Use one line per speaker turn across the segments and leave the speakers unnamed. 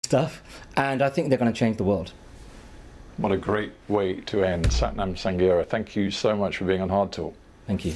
stuff, and I think they're going to change the world.
What a great way to end. Satnam Sanghera, thank you so much for being on Hard Talk.
Thank you.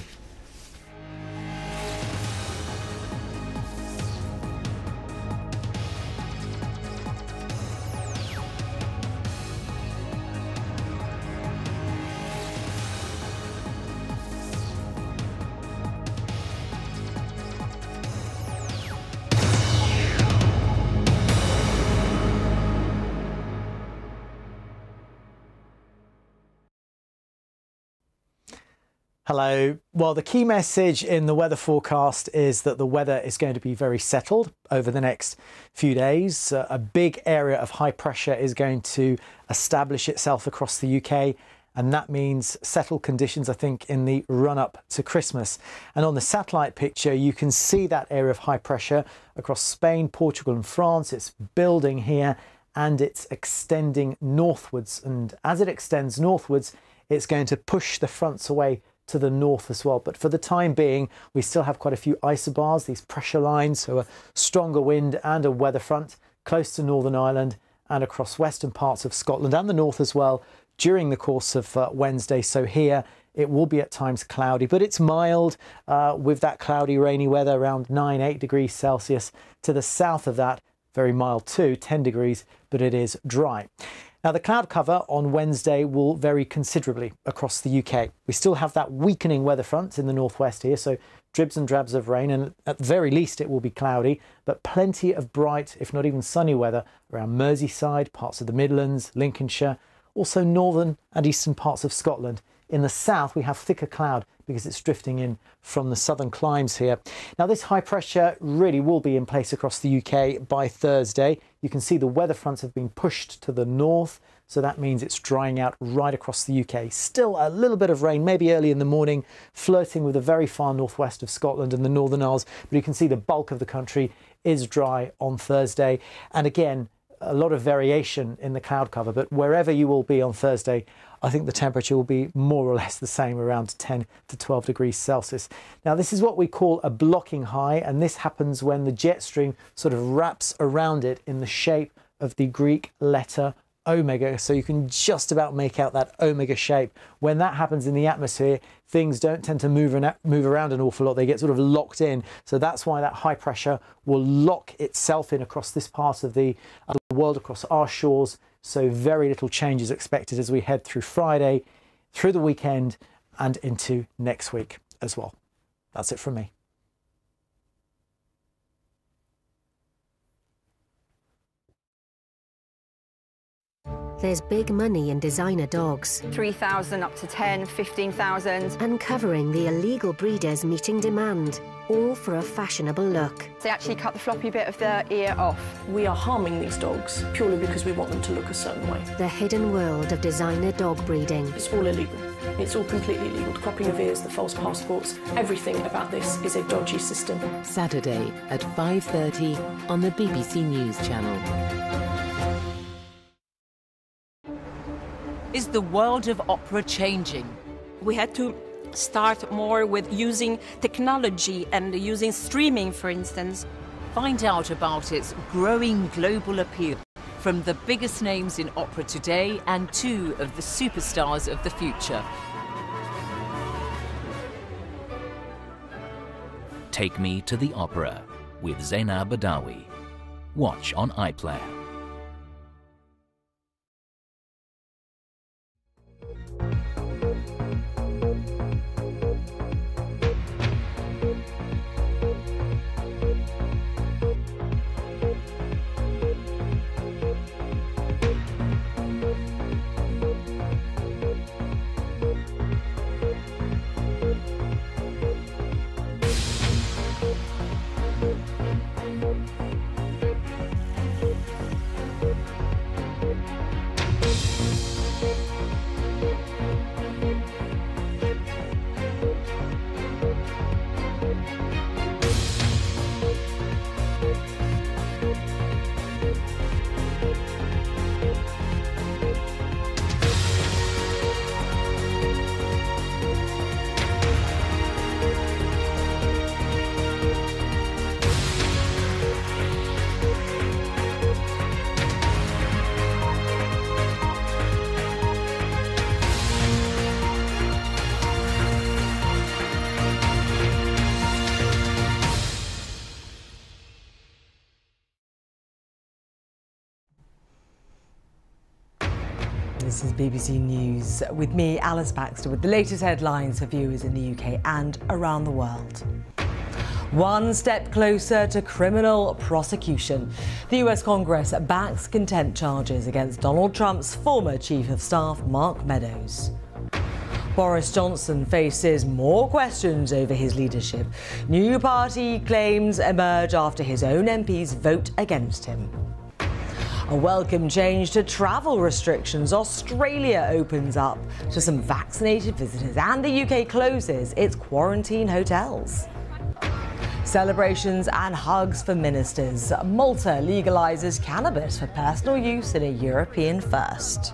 Hello. Well, the key message in the weather forecast is that the weather is going to be very settled over the next few days. A big area of high pressure is going to establish itself across the UK, and that means settled conditions, I think, in the run-up to Christmas. And on the satellite picture, you can see that area of high pressure across Spain, Portugal and France. It's building here and it's extending northwards. And as it extends northwards, it's going to push the fronts away to the north as well. But for the time being, we still have quite a few isobars, these pressure lines, so a stronger wind and a weather front close to Northern Ireland and across western parts of Scotland and the north as well during the course of Wednesday. So here it will be at times cloudy, but it's mild with that cloudy, rainy weather around 8 degrees Celsius. To the south of that, very mild too, 10 degrees, but it is dry. Now, the cloud cover on Wednesday will vary considerably across the UK. We still have that weakening weather front in the northwest here, so dribs and drabs of rain, and at the very least it will be cloudy, but plenty of bright, if not even sunny weather around Merseyside, parts of the Midlands, Lincolnshire, also northern and eastern parts of Scotland. In the south, we have thicker cloud because it's drifting in from the southern climes here. Now, this high pressure really will be in place across the UK by Thursday. You can see the weather fronts have been pushed to the north, so that means it's drying out right across the UK. Still a little bit of rain, maybe early in the morning, flirting with the very far northwest of Scotland and the Northern Isles, but you can see the bulk of the country is dry on Thursday. And again, a lot of variation in the cloud cover, but wherever you will be on Thursday, I think the temperature will be more or less the same, around 10 to 12 degrees Celsius. Now, this is what we call a blocking high, and this happens when the jet stream sort of wraps around it in the shape of the Greek letter omega. So you can just about make out that omega shape. When that happens in the atmosphere, things don't tend to move around an awful lot. They get sort of locked in. So that's why that high pressure will lock itself in across this part of the world, across our shores. So very little change is expected as we head through Friday, through the weekend and into next week as well. That's it from me.
There's big money in designer dogs.
3,000 up to 10, 15,000.
Uncovering the illegal breeders meeting demand, all for a fashionable look.
They actually cut the floppy bit of their ear off.
We are harming these dogs purely because we want them to look a certain way.
The hidden world of designer dog breeding.
It's all illegal. It's all completely illegal. The cropping of ears, the false passports, everything about this is a dodgy system.
Saturday at 5:30 on the BBC News Channel.
Is the world of opera changing?
We had to start more with using technology and using streaming, for instance.
Find out about its growing global appeal from the biggest names in opera today and two of the superstars of the future.
Take Me to the Opera with Zainab Badawi. Watch on iPlayer.
This is BBC News with me, Alice Baxter, with the latest headlines for viewers in the UK and around the world. One step closer to criminal prosecution. The US Congress backs contempt charges against Donald Trump's former Chief of Staff, Mark Meadows. Boris Johnson faces more questions over his leadership. New party claims emerge after his own MPs vote against him. A welcome change to travel restrictions. Australia opens up to some vaccinated visitors and the UK closes its quarantine hotels. Celebrations and hugs for ministers. Malta legalises cannabis for personal use in a European first.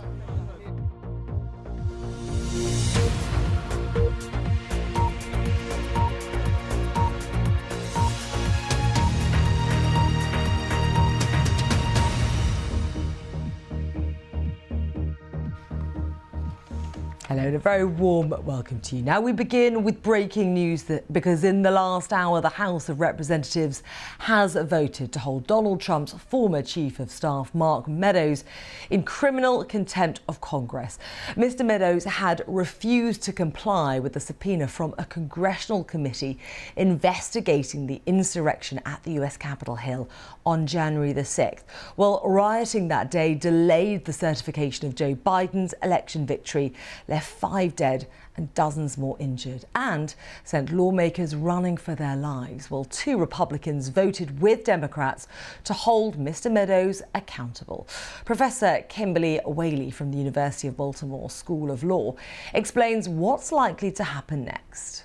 Hello and a very warm welcome to you. Now we begin with breaking news because in the last hour the House of Representatives has voted to hold Donald Trump's former Chief of Staff Mark Meadows in criminal contempt of Congress. Mr. Meadows had refused to comply with the subpoena from a congressional committee investigating the insurrection at the US Capitol Hill on January the 6th. Well, rioting that day delayed the certification of Joe Biden's election victory, left 5 dead and dozens more injured, and sent lawmakers running for their lives. Well, 2 Republicans voted with Democrats to hold Mr. Meadows accountable. Professor Kimberly Whaley from the University of Baltimore School of Law explains what's likely to happen next.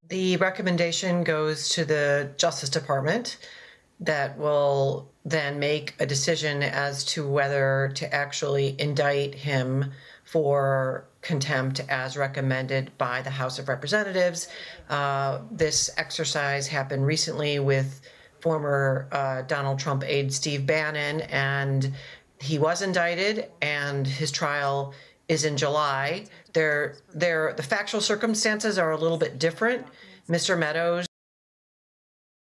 The recommendation goes to the Justice Department that will then make a decision as to whether to actually indict him for contempt as recommended by the House of Representatives. This exercise happened recently with former Donald Trump aide Steve Bannon, and he was indicted and his trial is in July. The factual circumstances are a little bit different. Mr. Meadows